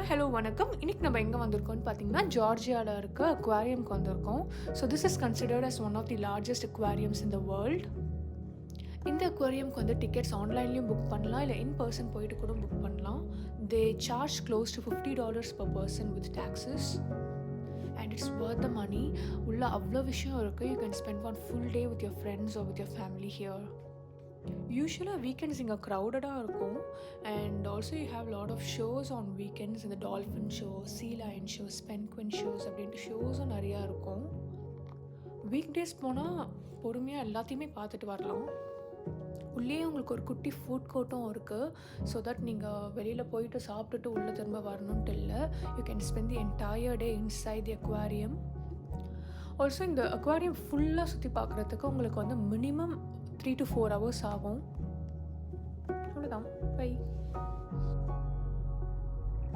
Hello வணக்கம். இன்னைக்கு நம்ம எங்கே வந்திருக்கோம்னு பார்த்தீங்கன்னா, ஜார்ஜியாவில் இருக்க அக்வாரியம்க்கு வந்திருக்கோம். So this is considered as one of the largest aquariums in the world. இந்த அக்வாரியம்க்கு வந்து டிக்கெட்ஸ் ஆன்லைன்லேயும் புக் பண்ணலாம், இல்லை இன் பர்சன் போயிட்டு கூட புக் பண்ணலாம். தே charge close to $50 per person with taxes. And it's worth the money. உள்ள அவ்வளோ விஷயம் இருக்குது. You can spend one full day with your friends or with your family here. யூஸ்வலாக வீக்கெண்ட்ஸ் இங்கே க்ரௌடடாக இருக்கும். And also you have lot of shows on weekends. இந்த dolphin show, sea lion shows, penguin shows அப்படின்ட்டு ஷோஸும் நிறையா இருக்கும். Week days போனால் பொறுமையாக எல்லாத்தையுமே பார்த்துட்டு வரலாம். உள்ளே உங்களுக்கு ஒரு குட்டி ஃபுட் கோர்ட்டும் இருக்குது. ஸோ தட் நீங்கள் வெளியில் போயிட்டு சாப்பிட்டுட்டு உள்ளே திரும்ப வரணுன்ட்டு இல்லை. You can spend the entire day inside the aquarium. Also இந்த அக்வாரியம் ஃபுல்லாக சுற்றி பார்க்குறதுக்கு உங்களுக்கு வந்து மினிமம் 3 to 4 hours ஆகும். அவ்வளோதான். பை.